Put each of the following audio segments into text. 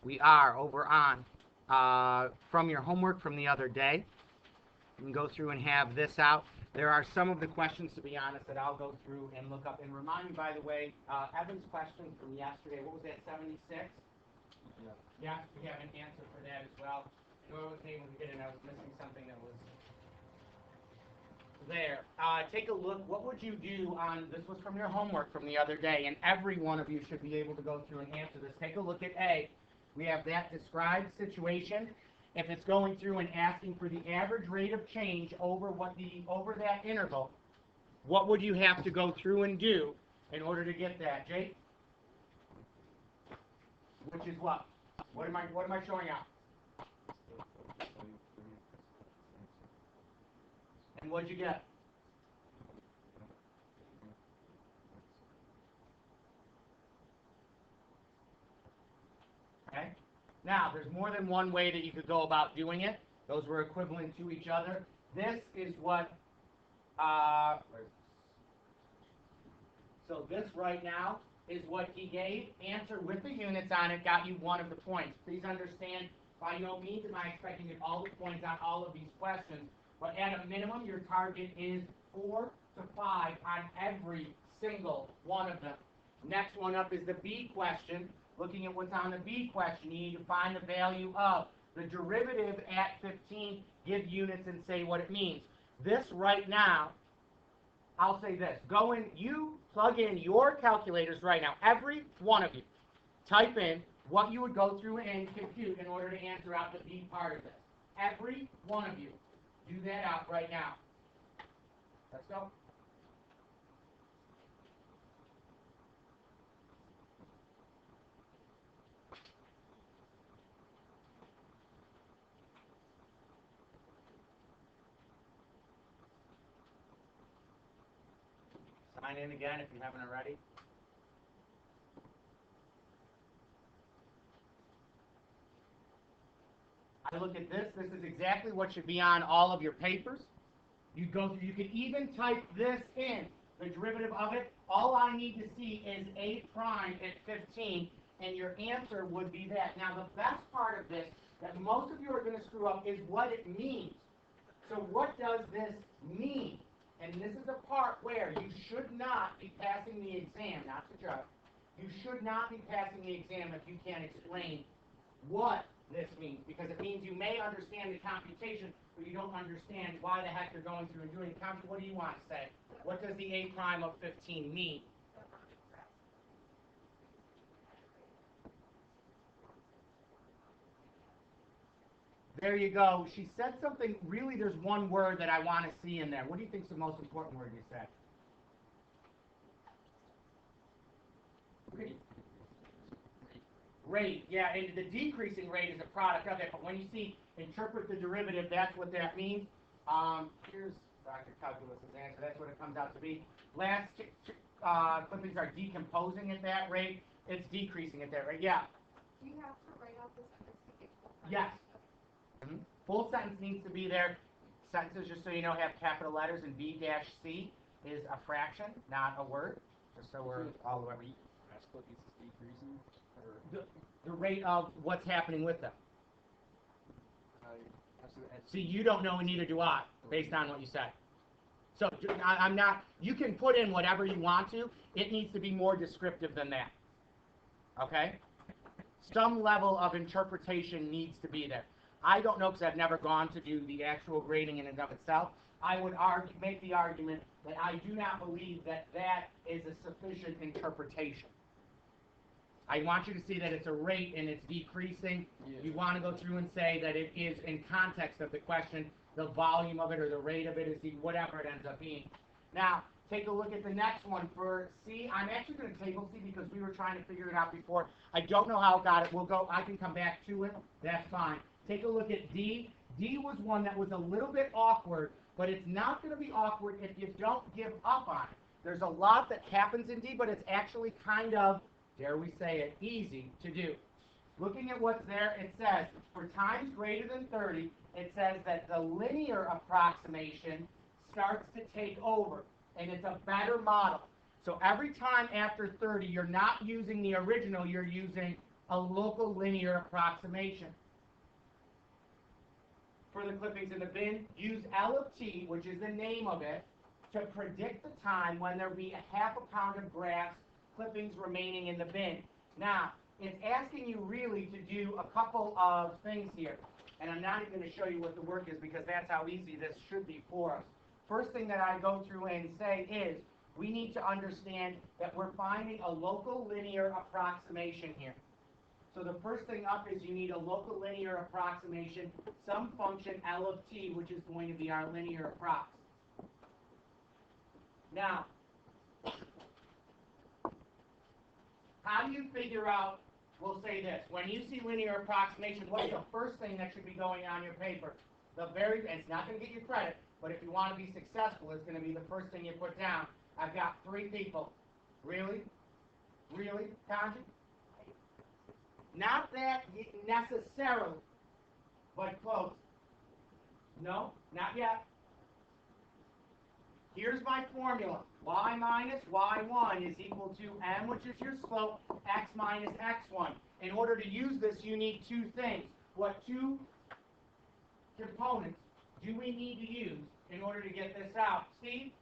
We are over on from your homework from the other day. You can go through and have this out. There are some of the questions, to be honest, that I'll go through and look up. And remind me, by the way, Evan's question from yesterday, what was that, 76? Yeah, we have an answer for that as well. Nora was able to get it. I was missing something that was there. Take a look. What would you do on, this was from your homework from the other day, and every one of you should be able to go through and answer this. Take a look at A. We have that described situation. If it's going through and asking for the average rate of change over that interval, what would you have to go through and do in order to get that, Jake? Which is what? What am I showing out? And what'd you get? Okay. Now, there's more than one way that you could go about doing it. Those were equivalent to each other. This is what, so this right now is what he gave. Answer with the units on it got you one of the points. Please understand, by no means am I expecting to get all the points on all of these questions, but at a minimum, your target is 4 to 5 on every single one of them. Next one up is the B question. Looking at what's on the B question, you need to find the value of the derivative at 15, give units and say what it means. This right now, I'll say this. Go in, you plug in your calculators right now, every one of you. Type in what you would go through and compute in order to answer out the B part of this. Every one of you. Do that out right now. Let's go. Sign in again if you haven't already. I look at this. This is exactly what should be on all of your papers. You go through. You can even type this in, the derivative of it. All I need to see is A prime at 15, and your answer would be that. Now, the best part of this that most of you are going to screw up is what it means. So what does this mean? And this is the part where you should not be passing the exam, not the judge. You should not be passing the exam if you can't explain what this means, because it means you may understand the computation, but you don't understand why the heck you're going through and doing the computation. What do you want to say? What does the A prime of 15 mean? There you go. She said something, really there's one word that I want to see in there. What do you think is the most important word you said? Rate, yeah, and the decreasing rate is a product of it, but when you see interpret the derivative, that's what that means. Here's Dr. Calculus' answer, that's what it comes out to be. Last clippings are decomposing at that rate, it's decreasing at that rate, yeah. Do you have to write out the sentence to get full sentence? Yes. Full sentence needs to be there. Sentences, just so you know, have capital letters, and B-C is a fraction, not a word, just so we're all the way. Decreasing? The rate of what's happening with them. See, you don't know, and neither do I, based on what you said. So I'm not, you can put in whatever you want to. It needs to be more descriptive than that. Okay? Some level of interpretation needs to be there. I don't know, because I've never gone to do the actual grading in and of itself. I would make the argument that I do not believe that that is a sufficient interpretation. I want you to see that it's a rate and it's decreasing. Yeah. You want to go through and say that it is, in context of the question, the volume of it or the rate of it is whatever it ends up being. Now, take a look at the next one for C. I'm actually going to table C because we were trying to figure it out before. I don't know how it got it. I can come back to it. That's fine. Take a look at D. D was one that was a little bit awkward, but it's not going to be awkward if you don't give up on it. There's a lot that happens in D, but it's actually kind of, dare we say it, easy to do. Looking at what's there, it says, for times greater than 30, it says that the linear approximation starts to take over, and it's a better model. So every time after 30, you're not using the original, you're using a local linear approximation. For the clippings in the bin, use L of T, which is the name of it, to predict the time when there will be a half a pound of grass clippings remaining in the bin. Now, it's asking you really to do a couple of things here. And I'm not even going to show you what the work is because that's how easy this should be for us. First thing that I go through and say is, we need to understand that we're finding a local linear approximation here. So the first thing up is you need a local linear approximation, some function L of T, which is going to be our linear approx. Now, how do you figure out, we'll say this, when you see linear approximation, what's the first thing that should be going on your paper? It's not going to get you credit, but if you want to be successful, it's going to be the first thing you put down. I've got 3 people. Really? Really, Kanji? Not that necessarily, but close. No, not yet. Here's my formula. Y minus y1 is equal to m, which is your slope, x minus x1. In order to use this, you need 2 things. What 2 components do we need to use in order to get this out? Steve?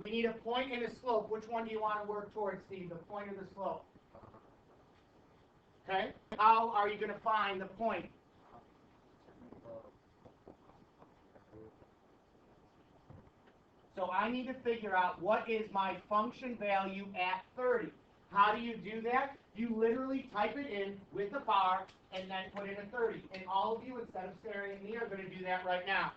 We need a point and a slope. Which one do you want to work towards, Steve? The point or the slope? Okay? How are you going to find the point? So I need to figure out what is my function value at 30. How do you do that? You literally type it in with a bar and then put in a 30. And all of you, instead of staring at me, are going to do that right now.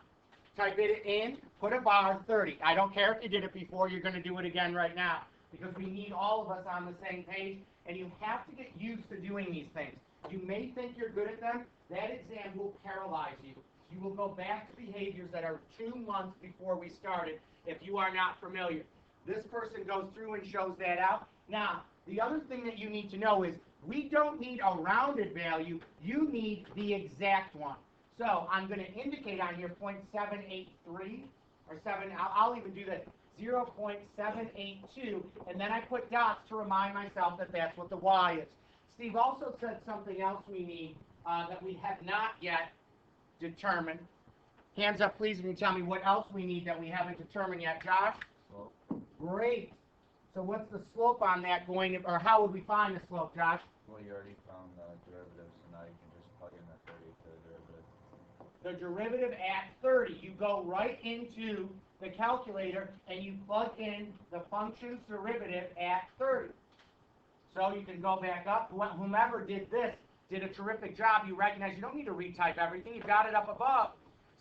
Type it in, put a bar, 30. I don't care if you did it before, you're going to do it again right now. Because we need all of us on the same page, and you have to get used to doing these things. You may think you're good at them. That exam will paralyze you. You will go back to behaviors that are 2 months before we started if you are not familiar. This person goes through and shows that out. Now, the other thing that you need to know is we don't need a rounded value. You need the exact one. So I'm going to indicate on here 0.783 or 7. I'll even do this. 0.782, and then I put dots to remind myself that that's what the y is. Steve also said something else we need that we have not yet determined. Hands up, please, and you tell me what else we need that we haven't determined yet. Josh? Slope. Great. So what's the slope on that going to, or how would we find the slope, Josh? Well, you already found the derivative, so now you can just plug in the 30 to the derivative. The derivative at 30. You go right into the calculator and you plug in the function's derivative at 30. So you can go back up. Whomever did this did a terrific job. You recognize you don't need to retype everything. You've got it up above.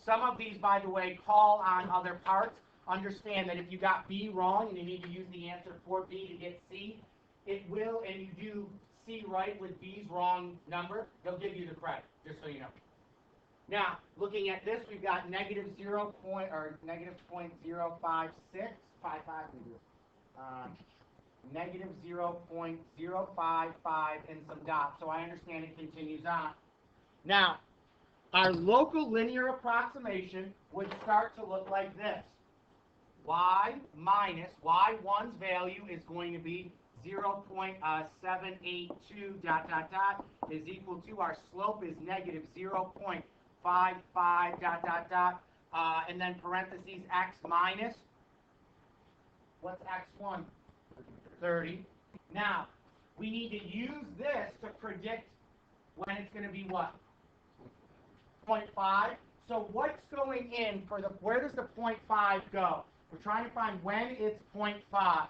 Some of these, by the way, call on other parts. Understand that if you got B wrong and you need to use the answer for B to get C, it will, and you do C right with B's wrong number, they'll give you the credit, just so you know. Now, looking at this, we've got negative 0.056, negative 0.055 and some dots. So I understand it continues on. Now, our local linear approximation would start to look like this. Y minus Y1's value is going to be 0.782 ... is equal to, our slope is negative 0.55 ... and then parentheses x minus, what's x1? 30. Now, we need to use this to predict when it's going to be what? 0.5. So what's going in for the, where does the 0.5 go? We're trying to find when it's 0.5.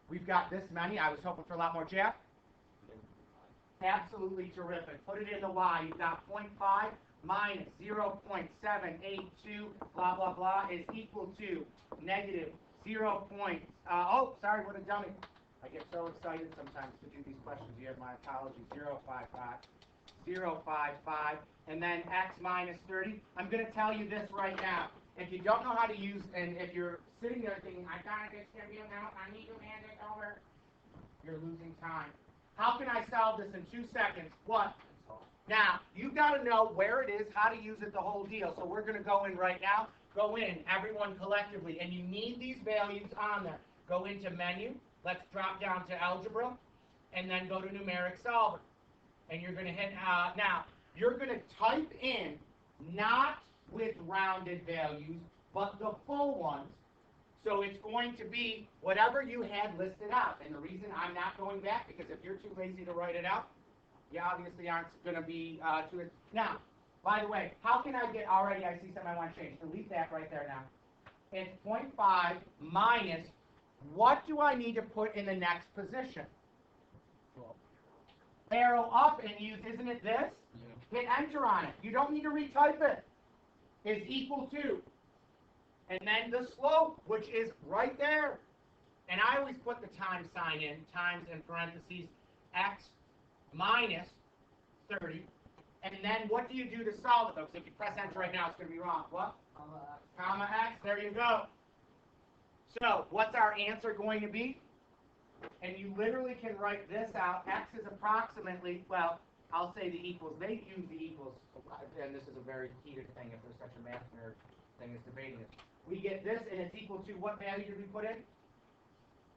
We've got this many. I was hoping for a lot more, Jeff. Absolutely terrific. Put it in the y. You've got 0.5 minus 0.782, blah, blah, blah, is equal to negative 0. Oh, sorry, what a dummy. I get so excited sometimes to do these questions. You have my apologies. 0.55. 0.55, and then x minus 30. I'm going to tell you this right now. If you don't know how to use, and if you're sitting there thinking, I got to get Scambia now, I need to hand it over, you're losing time. How can I solve this in 2 seconds? What? Now, you've got to know where it is, how to use it, the whole deal. So we're going to go in right now. Go in, everyone collectively, and you need these values on there. Go into menu. Let's drop down to algebra. and then go to numeric solver. And you're going to hit, now, you're going to type in, not with rounded values, but the full ones. So it's going to be whatever you had listed out. And the reason I'm not going back, because if you're too lazy to write it out, you obviously aren't going to be too. Now, by the way, how can I get, already I see something I want to change. Delete that right there now. It's 0.5 minus, what do I need to put in the next position? Arrow up and use, isn't it this? Yeah. Hit enter on it. You don't need to retype it. Is equal to. And then the slope, which is right there. And I always put the times sign in, times in parentheses, x minus 30. And then what do you do to solve it, though? Because if you press enter right now, it's going to be wrong. What? Comma x. There you go. So what's our answer going to be? And you literally can write this out. X is approximately, well, I'll say the equals. They use the equals, and this is a very heated thing if there's such a math nerd thing as debating this. We get this, and it's equal to what value did we put in?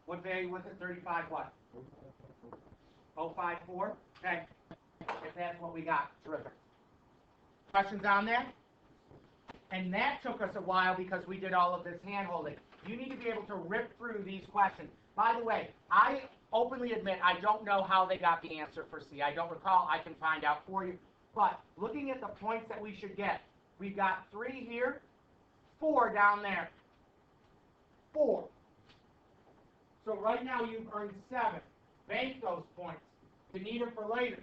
What value was it? 35 what? 054? Okay. If that's what we got. Terrific. Questions on that? And that took us a while because we did all of this hand-holding. You need to be able to rip through these questions. By the way, I openly admit I don't know how they got the answer for C. I don't recall. I can find out for you. But looking at the points that we should get, we've got 3 here, 4 down there. 4. So right now you've earned 7. Bank those points. You need them for later.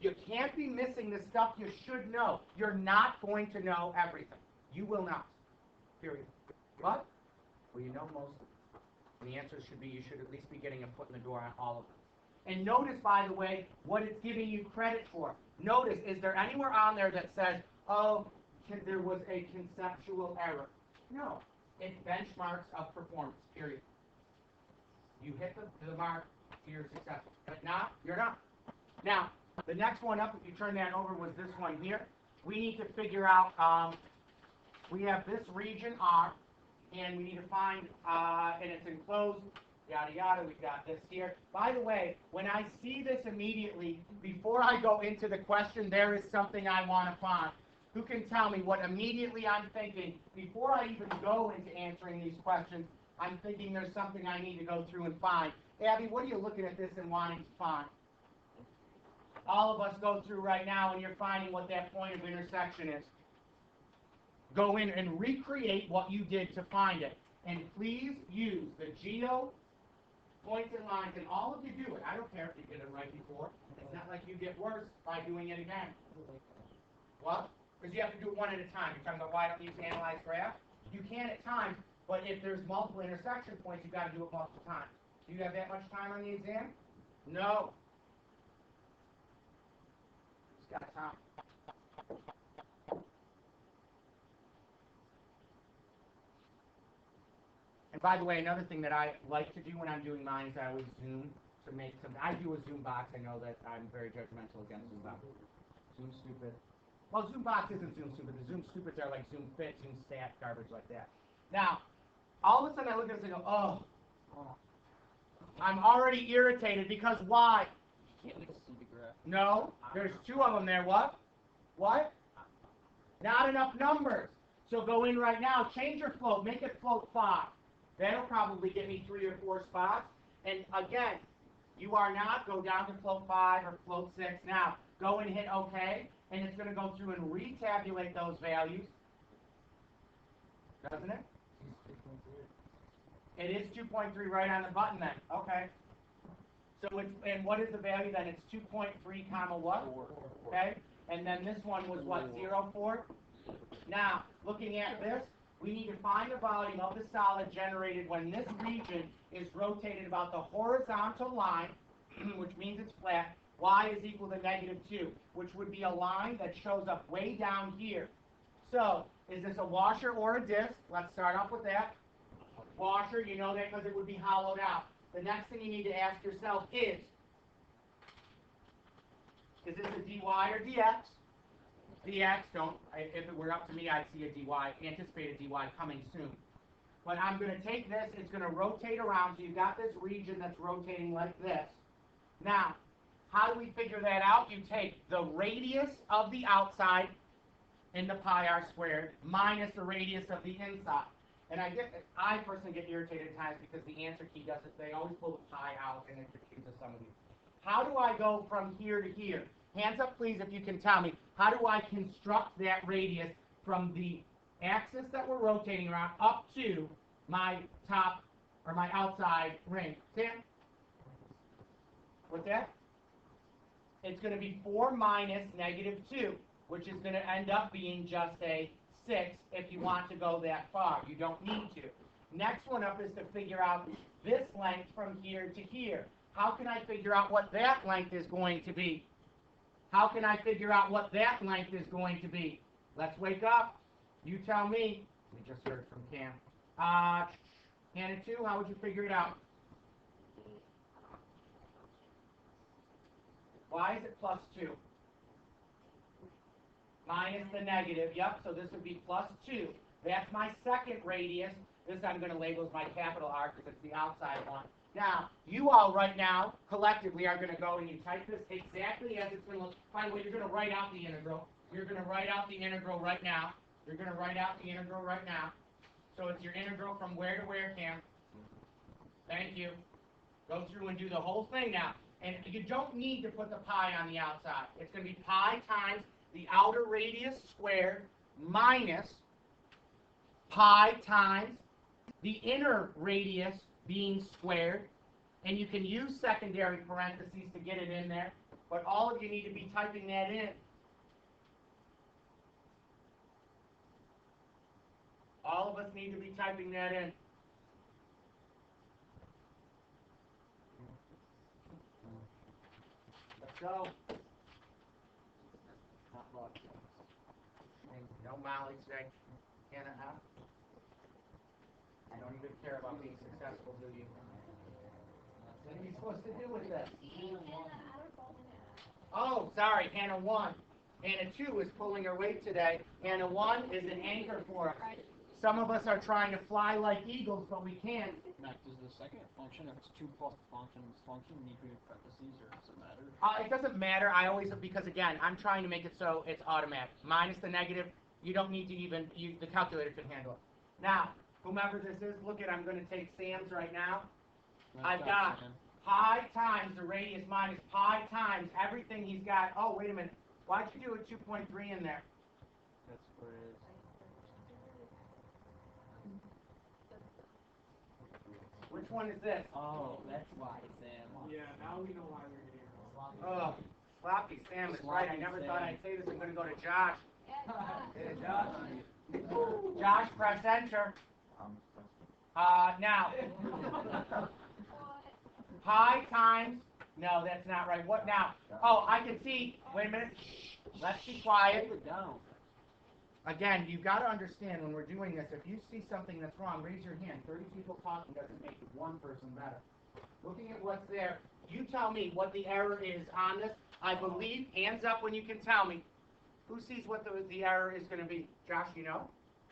You can't be missing the stuff you should know. You're not going to know everything. You will not. Period. But, well, you know most of it. And the answer should be you should at least be getting a foot in the door on all of them. And notice, by the way, what it's giving you credit for. Notice, is there anywhere on there that says, oh, there was a conceptual error? No. It's benchmarks of performance, period. You hit the mark, you're successful. If not, you're not. Now, the next one up, if you turn that over, was this one here. We need to figure out, we have this region R, and we need to find, and it's enclosed, yada yada, we've got this here. By the way, when I see this immediately, before I go into the question, there is something I want to find. Who can tell me what immediately I'm thinking, before I even go into answering these questions, I'm thinking there's something I need to go through and find. Abby, what are you looking at this and wanting to find? All of us go through right now and you're finding what that point of intersection is. Go in and recreate what you did to find it. And please use the geo points and lines, and all of you do it. I don't care if you did it right before. It's not like you get worse by doing it again. What? Because you have to do it one at a time. You're talking about why don't you use analyze graph? You can at times, but if there's multiple intersection points, you've got to do it multiple times. Do you have that much time on the exam? No. It's got time. And by the way, another thing that I like to do when I'm doing mine is I always zoom to make some. I do a zoom box. I know that I'm very judgmental against zoom box. Zoom stupid. Well, zoom box isn't zoom stupid. The zoom stupids are like zoom fit, zoom stat, garbage like that. Now, all of a sudden I look at this and go, oh. I'm already irritated because why? Can't we see the graph? No, there's 2 of them there. What? What? Not enough numbers. So go in right now, change your float, make it float 5. That'll probably get me 3 or 4 spots. And again, you are not, go down to float 5 or float 6 now. Go and hit OK, and it's going to go through and retabulate those values. Doesn't it? It is 2.3 right on the button then. Okay. So it's, and what is the value then? It's 2.3 comma what? 4. Okay. And then this one was what? 0.4? Now, looking at this, we need to find the volume of the solid generated when this region is rotated about the horizontal line, which means it's flat. Y is equal to -2, which would be a line that shows up way down here. So, is this a washer or a disc? Let's start off with that. Washer, you know that because it would be hollowed out. The next thing you need to ask yourself is this a dy or dx? Dx, don't, if it were up to me, I'd see a dy, anticipate a dy coming soon. But I'm going to take this, it's going to rotate around, so you've got this region that's rotating like this. Now, how do we figure that out? You take the radius of the outside in the pi r squared minus the radius of the inside. And I personally get irritated at times because the answer key does it. They always pull the pi out and it confuses some of you. How do I go from here to here? Hands up, please, if you can tell me. How do I construct that radius from the axis that we're rotating around up to my top or my outside ring? Sam? What's that? It's going to be 4 minus negative 2, which is going to end up being just a 6 if you want to go that far. You don't need to. Next one up is to figure out this length from here to here. How can I figure out what that length is going to be? How can I figure out what that length is going to be? Let's wake up. You tell me. We just heard from Cam. Hannah 2, how would you figure it out? Why is it plus 2? Minus the negative, yep, so this would be plus 2. That's my second radius. This I'm going to label as my capital R because it's the outside one. Now, you all right now, collectively, are going to go and you type this exactly as it's going to look. By the way, you're going to write out the integral. You're going to write out the integral right now. You're going to write out the integral right now. So it's your integral from where to where, Cam? Thank you. Go through and do the whole thing now. And you don't need to put the pi on the outside. It's going to be pi times the outer radius squared minus pi times the inner radius being squared. And you can use secondary parentheses to get it in there. But all of you need to be typing that in. All of us need to be typing that in. Let's go. No Molly today. Hannah, huh? I don't even care about being successful, do you? What are you supposed to do with this? Oh, sorry, Hannah 1. Hannah 2 is pulling her weight today. Hannah 1 is an anchor for us. Some of us are trying to fly like eagles, but we can't. Max, does the second function, if it's 2 plus the function need to be in parentheses, or does it matter? It doesn't matter. I always, because again, I'm trying to make it so it's automatic. Minus the negative, you don't need to even, the calculator can handle it. Now, whomever this is, look at, I'm going to take Sam's right now. I've got pi times the radius minus pi times everything he's got. Oh, wait a minute. Why'd you do a 2.3 in there? That's where it is. Which one is this? Oh, that's why, Sam. Yeah, now we know why we're here. Oh, sloppy Sam is right. I never thought I'd say this. I'm going to go to Josh. Hey, Josh. Josh, press enter. Now, pi times, no, that's not right. What now? Oh, I can see, wait a minute. Shh, let's be quiet. Hold it down. Again, you've got to understand when we're doing this, if you see something that's wrong, raise your hand. 30 people talking doesn't make one person better. Looking at what's there, you tell me what the error is on this. I believe, hands up when you can tell me. Who sees what the error is going to be? Josh, you know?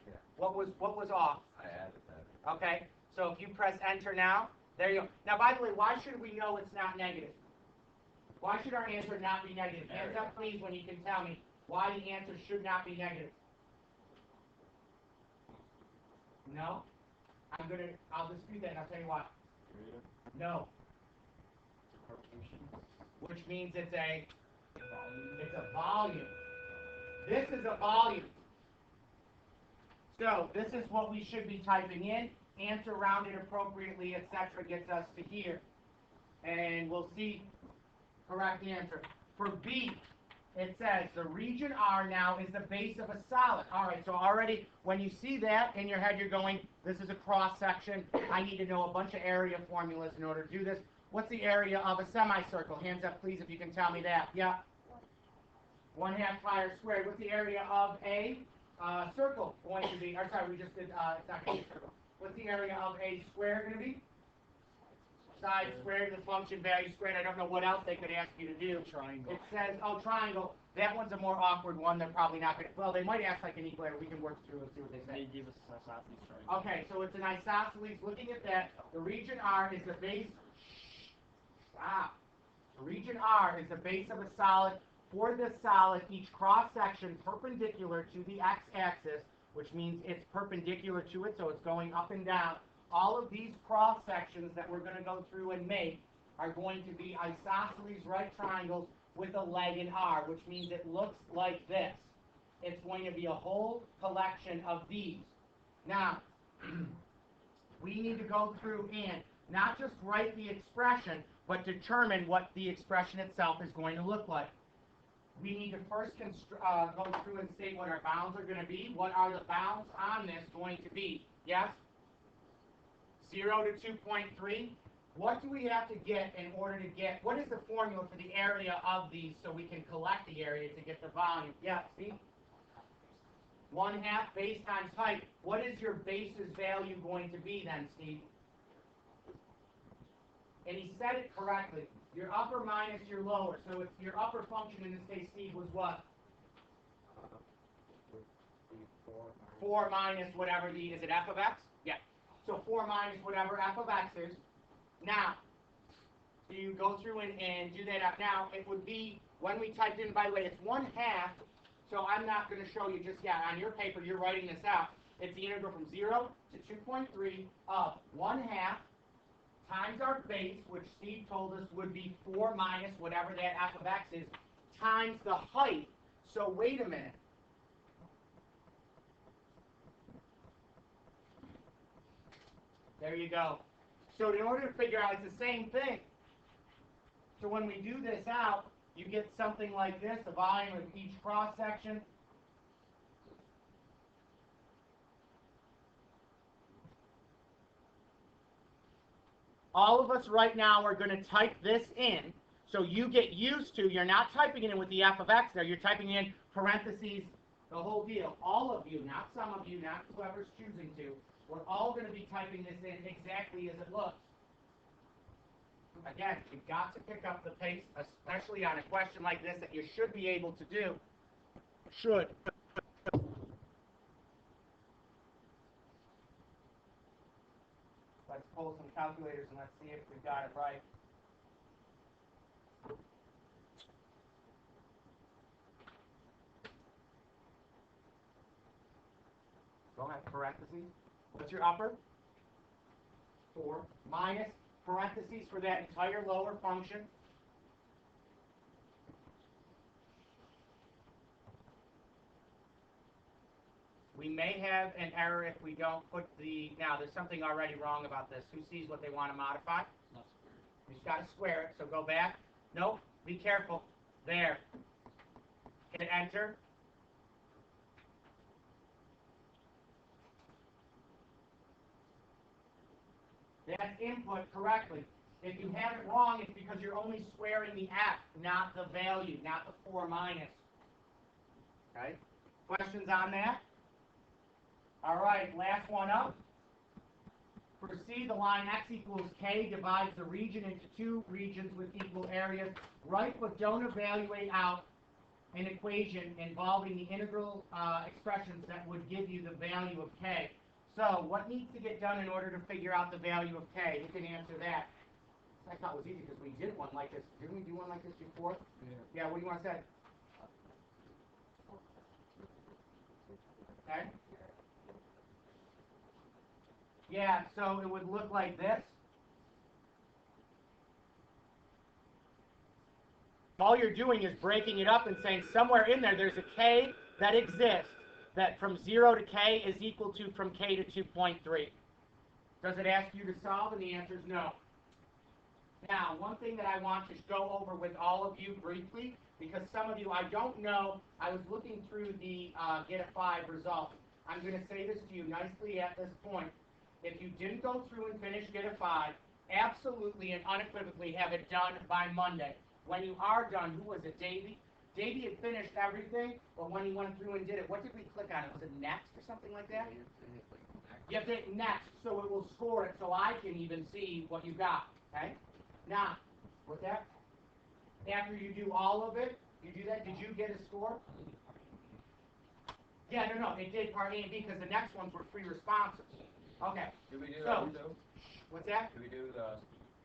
Yeah. What was off? I added that. Okay, so if you press enter now, there you go. Now, by the way, why should we know it's not negative? Why should our answer not be negative? Hands up, please, when you can tell me why the answer should not be negative. No? I'll dispute that and I'll tell you why. No. Which means it's a volume. This is a volume. So this is what we should be typing in. Answer rounded appropriately, etc. gets us to here. And we'll see correct answer. For B, it says the region R now is the base of a solid. All right, so already when you see that in your head, you're going, this is a cross section. I need to know a bunch of area formulas in order to do this. What's the area of a semicircle? Hands up, please, if you can tell me that. Yeah. 1/2 pi r squared. What's the area of a circle going to be? Or sorry, we just did, it's not going to be a circle. What's the area of a square going to be? side squared to the function value squared. I don't know what else they could ask you to do. Triangle. It says, oh, triangle. That one's a more awkward one. They're probably not going to, well, they might ask like an equal. We can work through and see what they say. They give us a isosceles triangle. Okay, so it's an isosceles. Looking at that, the region R is the base. Stop. The region R is the base of a solid. For this solid, each cross-section perpendicular to the x-axis, which means it's perpendicular to it, so it's going up and down. All of these cross-sections that we're going to go through and make are going to be isosceles right triangles with a leg in R, which means it looks like this. It's going to be a whole collection of these. Now, we need to go through and not just write the expression, but determine what the expression itself is going to look like. We need to first go through and state what our bounds are going to be. What are the bounds on this going to be? Yes? 0 to 2.3. What do we have to get in order to get, what is the formula for the area of these so we can collect the area to get the volume? Yeah, see? 1/2 base times height. What is your base's value going to be then, Steve? And he said it correctly. Your upper minus your lower. So it's your upper function in this case, Steve, was what? 4 minus whatever is it f of x? Yeah. So 4 minus whatever f of x is. Now, so you go through and do that up. Now, it would be, when we typed in, by the way, it's 1/2, so I'm not going to show you just yet. On your paper, you're writing this out. It's the integral from 0 to 2.3 of 1/2 times our base, which Steve told us would be 4 minus whatever that f of x is, times the height. So wait a minute. There you go. So in order to figure out, it's the same thing. So when we do this out, you get something like this, the volume of each cross-section. All of us right now are going to type this in, so you get used to, you're not typing it in with the f of x there, you're typing in parentheses, the whole deal. All of you, not some of you, not whoever's choosing to, we're all going to be typing this in exactly as it looks. Again, you've got to pick up the pace, especially on a question like this that you should be able to do. Should. Let's pull some calculators and let's see if we got it right. Go ahead, parentheses. What's your upper? 4 minus parentheses for that entire lower function. We may have an error if we don't put the, now there's something already wrong about this. Who sees what they want to modify? Not squared. You just got to square it, so go back. Nope, be careful. There. Hit enter. That's input correctly. If you have it wrong, it's because you're only squaring the f, not the value, not the 4 minus. Okay? Questions on that? All right, last one up. For C, the line x equals k divides the region into 2 regions with equal areas. Write but don't evaluate out an equation involving the integral expressions that would give you the value of k. So, what needs to get done in order to figure out the value of k? You can answer that. I thought it was easy because we did one like this. Didn't we do one like this before? Yeah, what do you want to say? Okay. Yeah, so it would look like this. All you're doing is breaking it up and saying somewhere in there there's a k that exists that from 0 to k is equal to from k to 2.3. Does it ask you to solve? And the answer is no. Now, one thing that I want to go over with all of you briefly, because some of you, I don't know, I was looking through the Get a 5 results. I'm going to say this to you nicely at this point. If you didn't go through and finish Get a 5, absolutely and unequivocally have it done by Monday. When you are done, who was it, Davey? Davey had finished everything, but when he went through and did it, what did we click on? Was it next or something like that? You have to hit next, so it will score it, so I can even see what you got. Okay? Now, with that, after you do all of it, you do that, did you get a score? Yeah, no, it did part A and B because the next ones were free responses. Okay. Do we do So, that too? what's that? Do we do the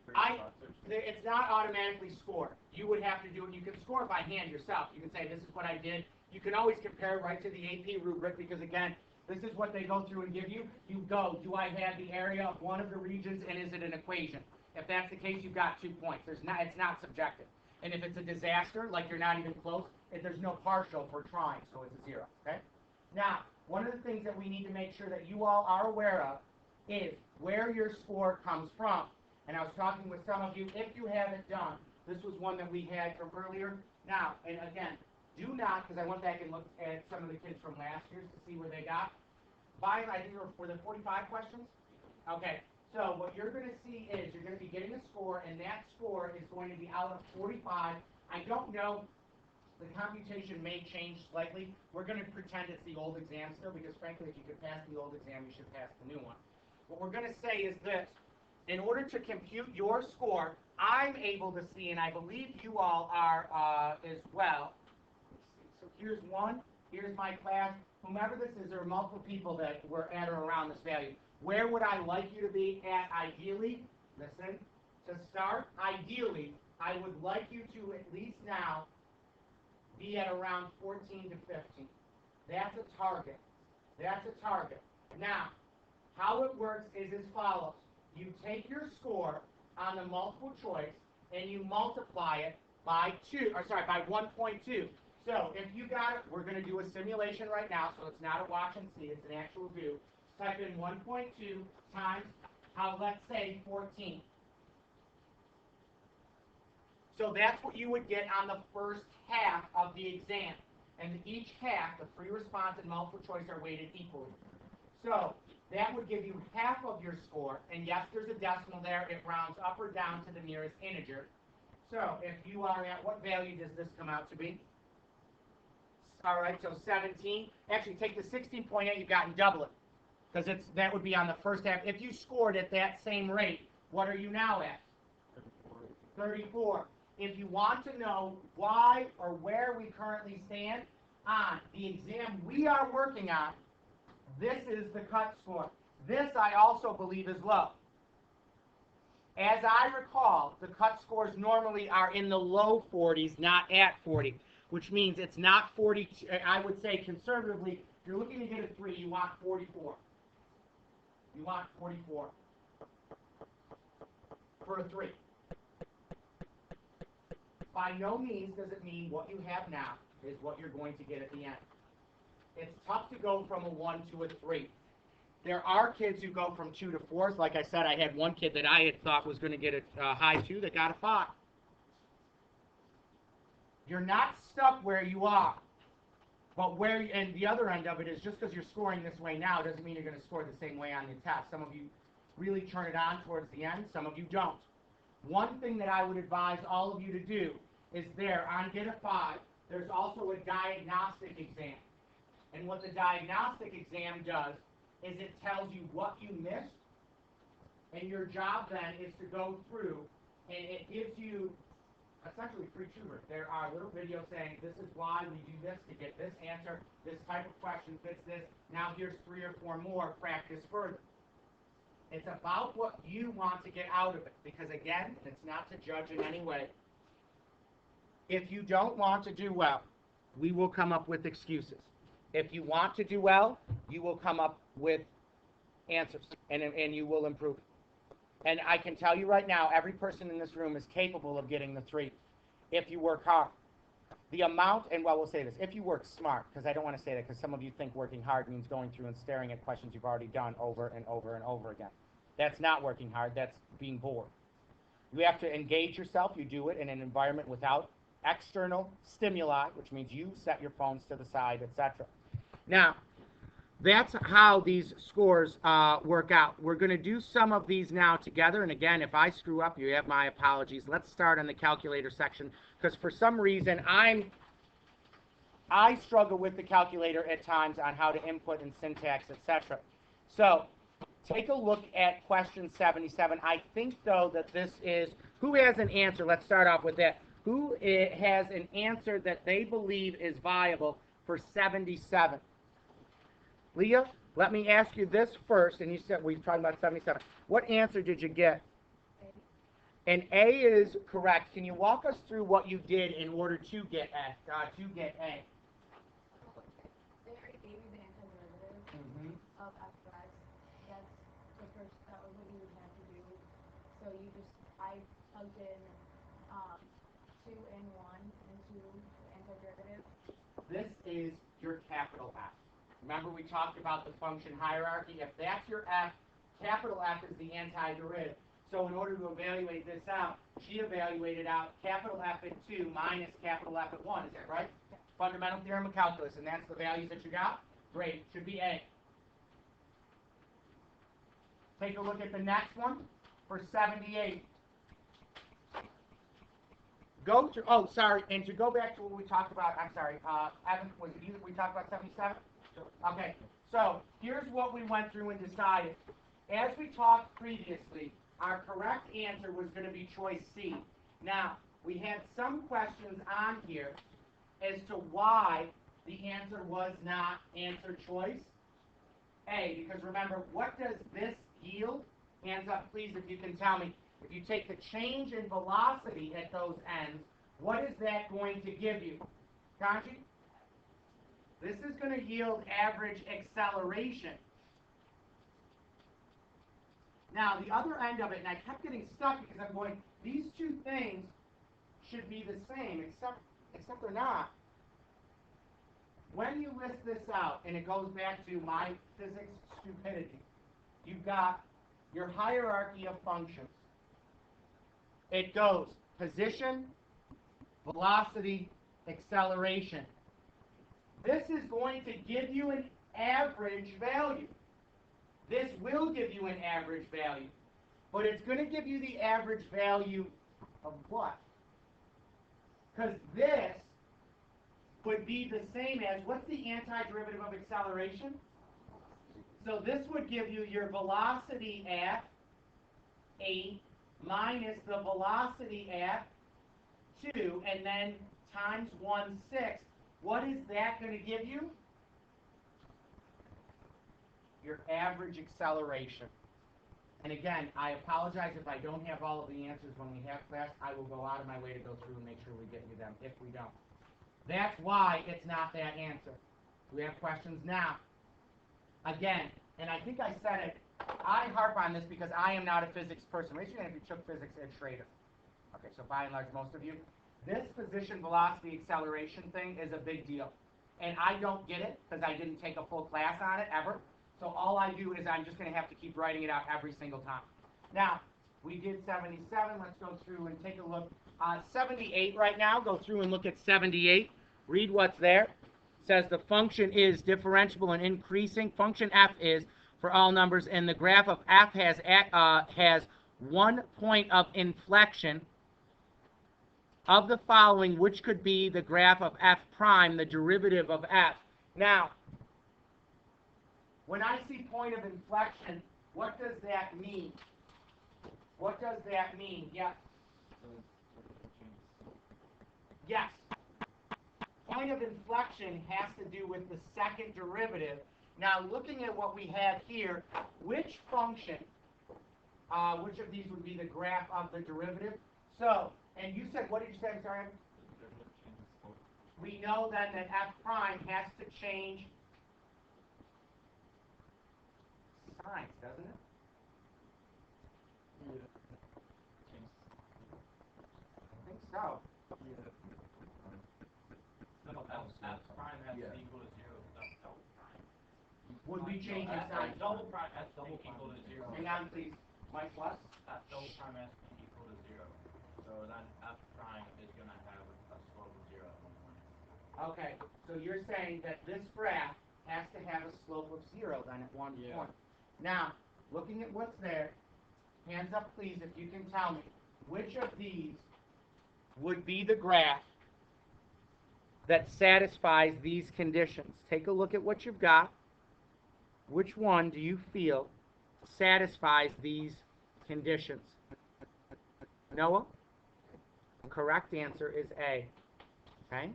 free I- responses? It's not automatically scored. You would have to do it. You can score it by hand yourself. You can say, this is what I did. You can always compare right to the AP rubric because, again, this is what they go through and give you. You go, do I have the area of one of the regions and is it an equation? If that's the case, you've got 2 points. It's not subjective. And if it's a disaster, like you're not even close, there's no partial for trying, so it's a 0, okay? Now, one of the things that we need to make sure that you all are aware of is where your score comes from. And I was talking with some of you, if you haven't done, this was one that we had from earlier. Now, and again, do not, because I went back and looked at some of the kids from last year to see where they got. I think were the 45 questions? Okay, so what you're going to see is you're going to be getting a score, and that score is going to be out of 45. I don't know, the computation may change slightly. We're going to pretend it's the old exam still, because frankly, if you could pass the old exam, you should pass the new one. What we're going to say is this. In order to compute your score, I'm able to see, and I believe you all are as well. So here's one. Here's my class. Whomever this is, there are multiple people that were at or around this value. Where would I like you to be at ideally? Listen, to start, ideally, I would like you to at least now be at around 14 to 15. That's a target. That's a target. Now, how it works is as follows. You take your score on the multiple choice and you multiply it by 1.2. So if you got it, we're going to do a simulation right now, so it's not a watch and see, it's an actual do. Type in 1.2 times, let's say 14. So that's what you would get on the first half of the exam. And each half, the free response and multiple choice are weighted equally. So that would give you half of your score, and yes, there's a decimal there. It rounds up or down to the nearest integer. So if you are at, what value does this come out to be? All right, so 17. Actually, take the 16.8 you got and double it, because that would be on the first half. If you scored at that same rate, what are you now at? 34. If you want to know why or where we currently stand on the exam we are working on, this is the cut score. This, I also believe, is low. As I recall, the cut scores normally are in the low 40s, not at 40, which means it's not 40. I would say conservatively, if you're looking to get a 3, you want 44. You want 44 for a 3. By no means does it mean what you have now is what you're going to get at the end. It's tough to go from a 1 to a 3. There are kids who go from 2 to 4. Like I said, I had one kid that I had thought was going to get a high 2 that got a 5. You're not stuck where you are. But and the other end of it is just because you're scoring this way now doesn't mean you're going to score the same way on the test. Some of you really turn it on towards the end. Some of you don't. One thing that I would advise all of you to do is on Get a 5, there's also a diagnostic exam. And what the diagnostic exam does is it tells you what you missed, and your job then is to go through, and it gives you essentially free tutoring. There are little videos saying, this is why we do this to get this answer, this type of question fits this, now here's 3 or 4 more, practice further. It's about what you want to get out of it, because again, it's not to judge in any way. If you don't want to do well, we will come up with excuses. If you want to do well, you will come up with answers, and you will improve. And I can tell you right now, every person in this room is capable of getting the 3 if you work hard. The amount, and we'll say this, if you work smart, because I don't want to say that because some of you think working hard means going through and staring at questions you've already done over and over and over again. That's not working hard, that's being bored. You have to engage yourself, you do it in an environment without external stimuli, which means you set your phones to the side, etc. Now, that's how these scores work out. We're going to do some of these now together, and again, if I screw up, you have my apologies. Let's start on the calculator section, because for some reason, I struggle with the calculator at times on how to input and syntax, etc. So, Take a look at question 77. I think, though, that this is, who has an answer? Let's start off with that. Who has an answer that they believe is viable for 77? Leah, let me ask you this first, and you said we're talking about 77. What answer did you get? And A is correct. Can you walk us through what you did in order to get A? They already gave you the antiderivative of f prime. That's the first, that was what you would have to do. So I plugged in 2 and 1 into the antiderivative. This is your capital F. Remember we talked about the function hierarchy? If that's your F, capital F is the antiderivative. So in order to evaluate this out, she evaluated out capital F at 2 minus capital F at 1. Is that right? Fundamental theorem of calculus, and that's the values that you got? Great. Should be A. Take a look at the next one for 78. Go to, oh, sorry, and to go back to what we talked about, I'm sorry, Evan, was it you that we talked about 77? Okay, so here's what we went through and decided. As we talked previously, our correct answer was going to be choice C. Now, we had some questions on here as to why the answer was not answer choice A, because remember, what does this yield? Hands up, please, if you can tell me. If you take the change in velocity at those ends, what is that going to give you? Kanji? This is going to yield average acceleration. Now, the other end of it, and I kept getting stuck because I'm going, these two things should be the same, except they're not. When you list this out, and it goes back to my physics stupidity, you've got your hierarchy of functions. It goes position, velocity, acceleration. This is going to give you an average value. This will give you an average value. But it's going to give you the average value of what? Because this would be the same as, what's the antiderivative of acceleration? So this would give you your velocity at 8 minus the velocity at 2, and then times 1/6. What is that going to give you? Your average acceleration. And again, I apologize if I don't have all of the answers when we have class. I will go out of my way to go through and make sure we get you them if we don't. That's why it's not that answer. We have questions now. Again, and I think I said it, I harp on this because I am not a physics person. Raise your hand if you took physics at Schrader. Okay, so by and large, most of you. This position, velocity, acceleration thing is a big deal. And I don't get it because I didn't take a full class on it ever. So all I do is I'm just going to have to keep writing it out every single time. Now, we did 77. Let's go through and take a look. 78 right now. Go through and look at 78. Read what's there. It says the function is differentiable and increasing. Function f is for all numbers, and the graph of f has 1 point of inflection of the following, which could be the graph of f prime, the derivative of f. Now, when I see point of inflection, what does that mean? What does that mean? Yes. Yes. Point of inflection has to do with the second derivative. Now, looking at what we have here, which function, which of these would be the graph of the derivative? So, and you said, what did you say? I'm sorry. We know then that f prime has to change signs, doesn't it? Yeah. I think so. No, f prime has to be equal to 0. That's double prime. Would we change the sign? Double prime has to be equal to 0. Hang on, please. Mike, what? That double prime has to be equal to 0. So then f prime is going to have a slope of 0 at one point. Okay, so you're saying that this graph has to have a slope of 0 then at one point. Now, looking at what's there, hands up please if you can tell me, which of these would be the graph that satisfies these conditions? Take a look at what you've got. Which one do you feel satisfies these conditions? Noah? The correct answer is A. Okay?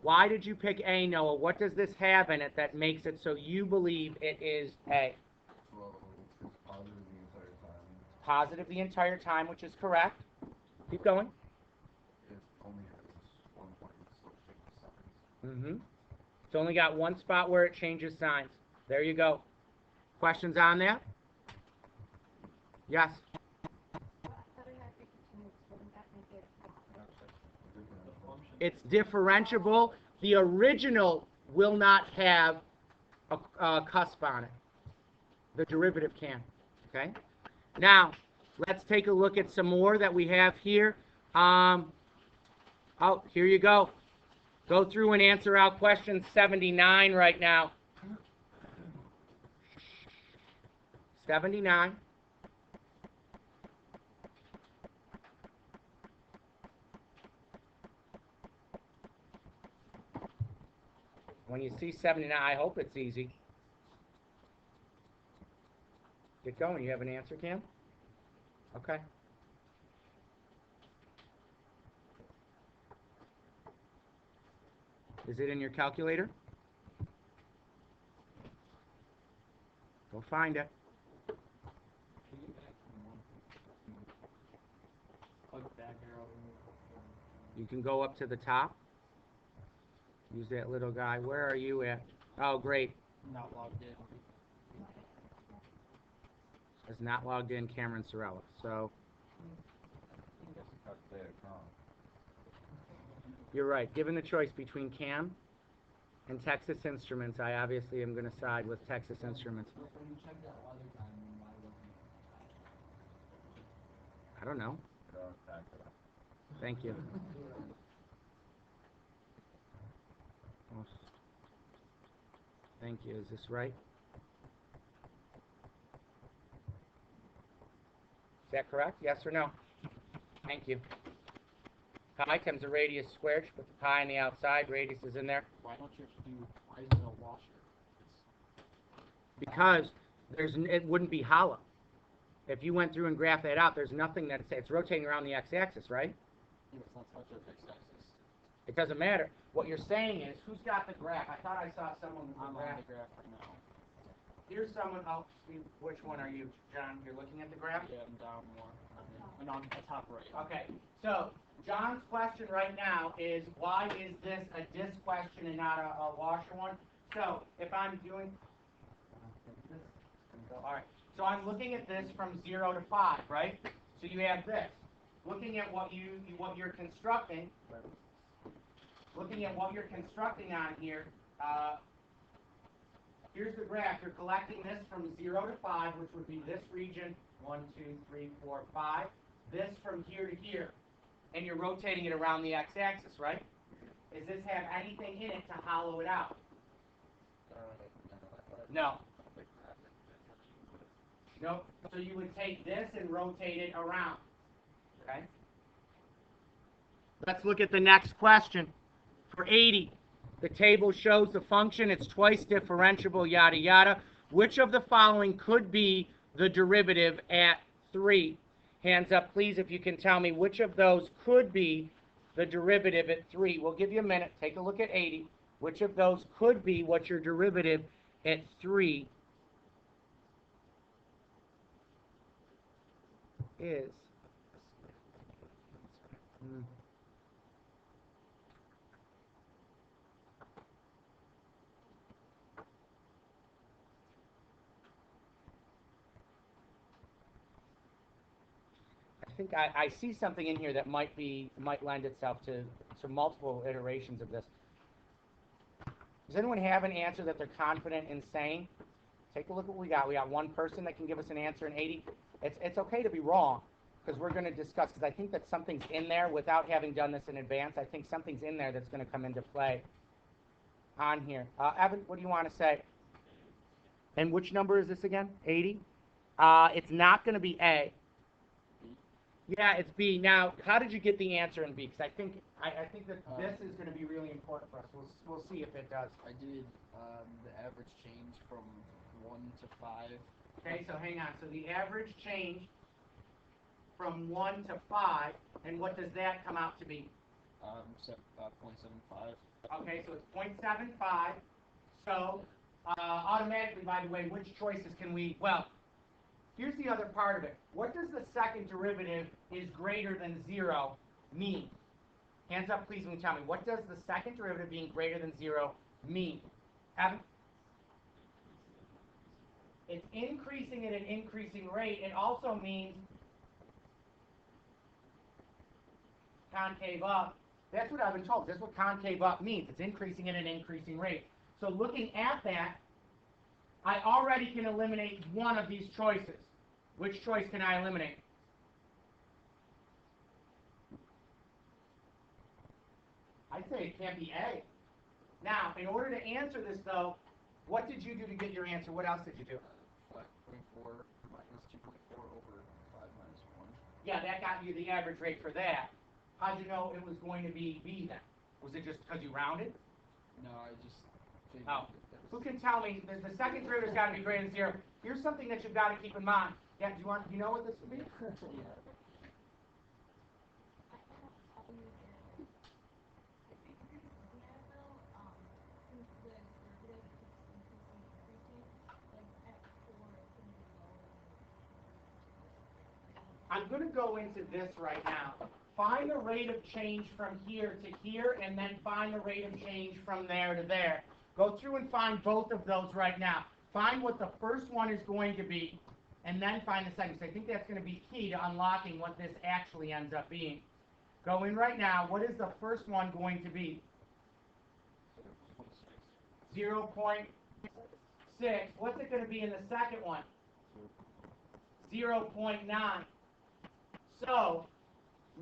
Why did you pick A, Noah? What does this have in it that makes it so you believe it is A? Well, it's positive the entire time. Positive the entire time, which is correct. Keep going. It only has 1 point, so it changes signs. It's only got one spot where it changes signs. There you go. Questions on that? Yes. It's differentiable. The original will not have a cusp on it. The derivative can. Okay? Now, let's take a look at some more that we have here. Oh, here you go. Go through and answer out question 79 right now. 79. When you see 79, I hope it's easy. Get going. You have an answer, Cam? Okay. Is it in your calculator? Go find it. You can go up to the top. Use that little guy. Where are you at? Oh, great. Not logged in. It's not logged in, Cameron Sorella. So you're right. Given the choice between Cam and Texas Instruments, I obviously am going to side with Texas Instruments. I don't know. Thank you. Thank you. Is this right? Is that correct? Yes or no? Thank you. Pi times the radius squared. Put the pi on the outside. Radius is in there. Why don't you do, why is it a washer? Because it wouldn't be hollow. If you went through and graphed that out, there's nothing that it's rotating around the x-axis, right? Yeah, it's not such a x-axis. It doesn't matter. What you're saying is, who's got the graph? I thought I saw someone with the I'm graph. on the graph right now. Here's someone. Oh, which one are you, John? You're looking at the graph? Yeah, I'm down more. And on the top right. Okay. So John's question right now is, why is this a disk question and not a washer one? So if I'm doing all right. So I'm looking at this from 0 to 5, right? So you have this. Looking at what you're constructing. Looking at what you're constructing on here. Here's the graph. You're collecting this from 0 to 5, which would be this region, 1, 2, 3, 4, 5. This from here to here. And you're rotating it around the x-axis, right? Does this have anything in it to hollow it out? No. Nope. So you would take this and rotate it around. Okay? Let's look at the next question. For 80, the table shows the function. It's twice differentiable, yada, yada. Which of the following could be the derivative at 3? Hands up, please, if you can tell me which of those could be the derivative at 3. We'll give you a minute. Take a look at 80. Which of those could be what your derivative at 3 is? I think I see something in here that might lend itself to multiple iterations of this. Does anyone have an answer that they're confident in saying? Take a look at what we got. We got one person that can give us an answer in 80. It's okay to be wrong, because we're going to discuss, because I think that something's in there without having done this in advance. I think something's in there that's going to come into play on here. Evan, what do you want to say? And which number is this again? 80? It's not going to be A. Yeah, it's B. Now, how did you get the answer in B? Because I think that this is going to be really important for us. We'll see if it does. I did the average change from 1 to 5 Okay, so hang on. So the average change from 1 to 5, and what does that come out to be? 0.75. Okay, so it's 0.75. So automatically, by the way, which choices can we, well, here's the other part of it. What does the second derivative is greater than 0 mean? Hands up, please, and tell me. What does the second derivative being greater than 0 mean? Evan? It's increasing at an increasing rate. It also means concave up. That's what I've been told. That's what concave up means. It's increasing at an increasing rate. So looking at that, I already can eliminate one of these choices. Which choice can I eliminate? I'd say it can't be A. Now, in order to answer this, though, what did you do to get your answer? What else did you do? 5.4 minus 2.4 over 5 minus 1. Yeah, that got you the average rate for that. How'd you know it was going to be B then? Was it just because you rounded? No, I just figured Oh. that Who was... can tell me the second derivative's got to be greater than 0? Here's something that you've got to keep in mind. Yeah, do you know what this would be? Yeah. I cannot tell you the yeah, though, since the derivative keeps increasing, like at 4 it's gonna be lower than I'm going to go into this right now. Find the rate of change from here to here, and then find the rate of change from there to there. Go through and find both of those right now. Find what the first one is going to be, and then find the second. So I think that's going to be key to unlocking what this actually ends up being. Go in right now. What is the first one going to be? 0.6. What's it going to be in the second one? 0.9. So,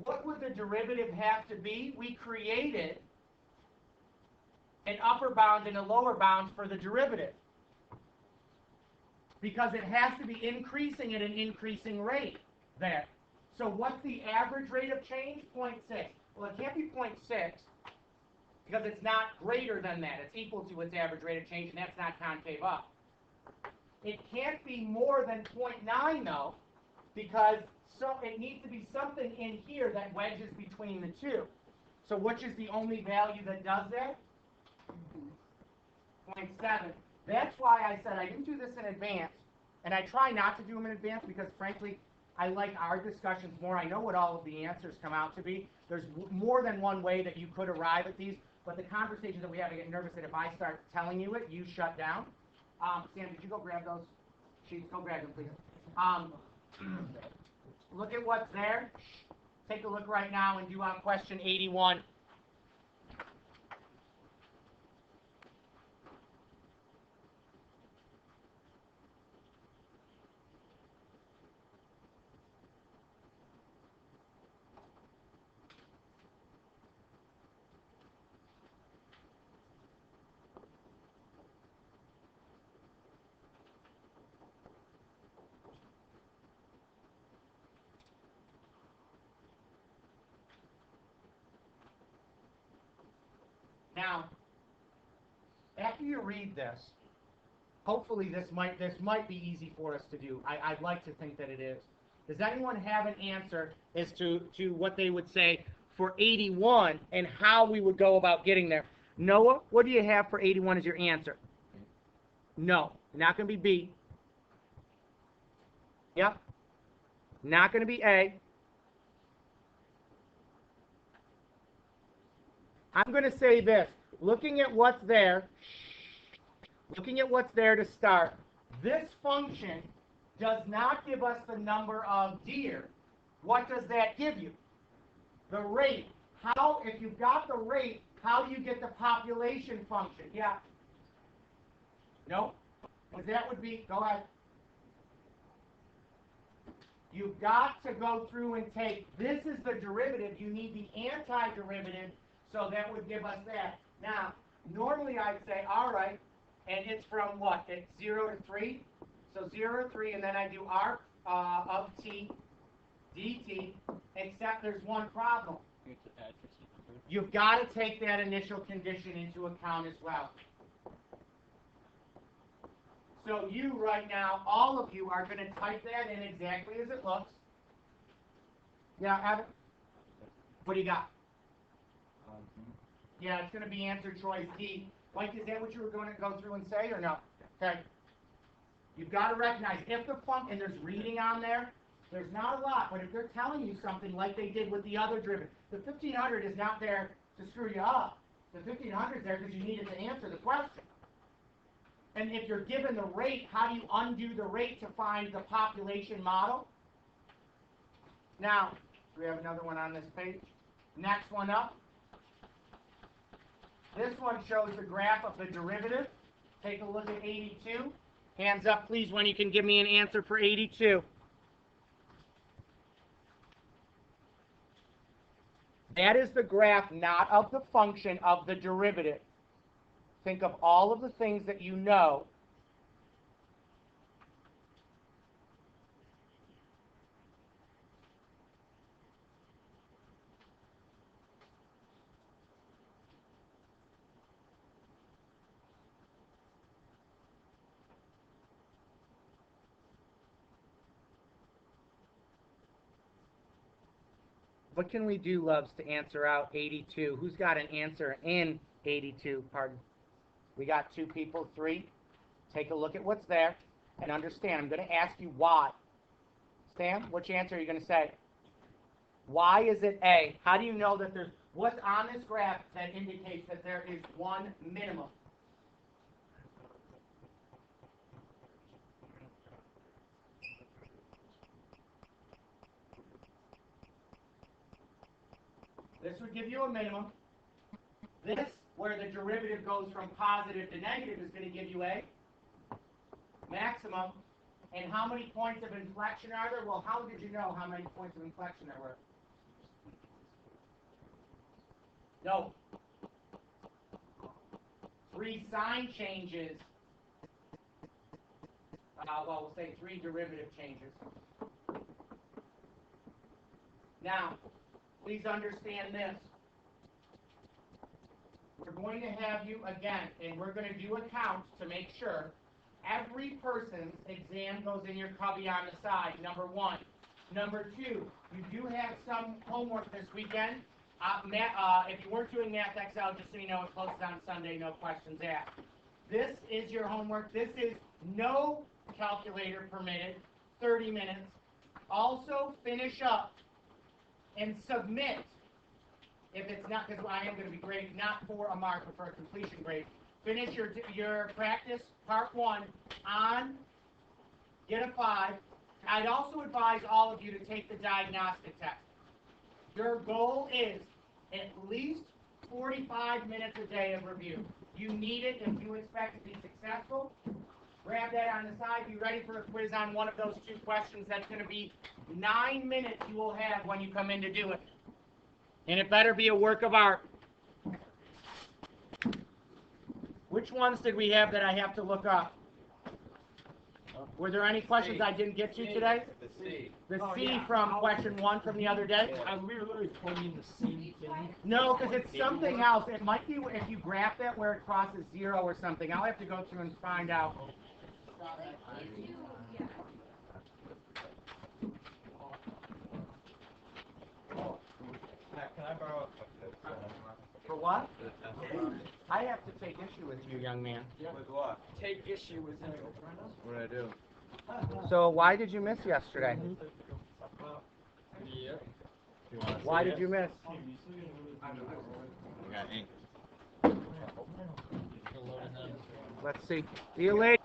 what would the derivative have to be? We created an upper bound and a lower bound for the derivative, because it has to be increasing at an increasing rate there. So what's the average rate of change? 0.6. Well, it can't be 0.6 because it's not greater than that. It's equal to its average rate of change, and that's not concave up. It can't be more than 0.9, though, because so it needs to be something in here that wedges between the two. So which is the only value that does that? 0.7. That's why I said I didn't do this in advance, and I try not to do them in advance because, frankly, I like our discussions more. I know what all of the answers come out to be. There's more than one way that you could arrive at these, but the conversations that we have, I get nervous that if I start telling you it, you shut down. Sam, did you go grab those sheets? Go grab them, please. Look at what's there. Take a look right now and do on question 81. Now, after you read this, hopefully this might be easy for us to do. I'd like to think that it is. Does anyone have an answer as to what they would say for 81 and how we would go about getting there? Noah, what do you have for 81 as your answer? No, not going to be B. Yep. Not going to be A. I'm going to say this. Looking at what's there to start, this function does not give us the number of deer. What does that give you? The rate. How, if you've got the rate, how do you get the population function? Yeah. No? Because that would be, go ahead. You've got to go through and take, this is the derivative, you need the antiderivative, so that would give us that. Now, normally I'd say, all right, and it's from what? It's 0 to 3? So 0 to 3, and then I do r of t dt, except there's one problem. You've got to take that initial condition into account as well. So you right now, all of you are going to type that in exactly as it looks. Yeah, Evan? What do you got? Yeah, it's going to be answer choice D. Mike, is that what you were going to go through and say or no? Okay. You've got to recognize if the function, and there's reading on there, there's not a lot, but if they're telling you something like they did with the other derivative, the 1500 is not there to screw you up. The 1500 is there because you needed to answer the question. And if you're given the rate, how do you undo the rate to find the population model? Now, do we have another one on this page? Next one up. This one shows the graph of the derivative. Take a look at 82. Hands up, please, when you can give me an answer for 82. That is the graph, not of the function, of the derivative. Think of all of the things that you know. What can we do, loves, to answer out 82? Who's got an answer in 82? Pardon. We got 2 people, 3. Take a look at what's there and understand. I'm going to ask you why. Stan, which answer are you going to say? Why is it A? How do you know that there's what's on this graph that indicates that there is one minimum? This would give you a minimum. This, where the derivative goes from positive to negative, is going to give you a maximum. And how many points of inflection are there? Well, how did you know how many points of inflection there were? No. 3 sign changes. Well, we'll say 3 derivative changes. Now, please understand this. We're going to have you again, and we're going to do a count to make sure. Every person's exam goes in your cubby on the side, number 1. Number 2, you do have some homework this weekend. If you weren't doing Math Excel, just so you know, it closes on Sunday, no questions asked. This is your homework. This is no calculator permitted, 30 minutes. Also, finish up and submit. If it's not, because I am going to be graded not for a mark, but for a completion grade. Finish your practice, part 1, on, get a 5. I'd also advise all of you to take the diagnostic test. Your goal is at least 45 minutes a day of review. You need it if you expect to be successful. Grab that on the side. Be ready for a quiz on one of those 2 questions. That's going to be 9 minutes you will have when you come in to do it. And it better be a work of art. Which ones did we have that I have to look up? Were there any questions I didn't get to today? The C. The C from question 1 from the other day? We were literally putting the same thing. No, because it's something else. It might be if you graph it where it crosses 0 or something. I'll have to go through and find out. Can I borrow For what? I have to take issue with you, young man. with what? Take issue with it. What did I do? So why did you miss yesterday? Yeah. Why did you miss? I got ink. Let's see. See you later.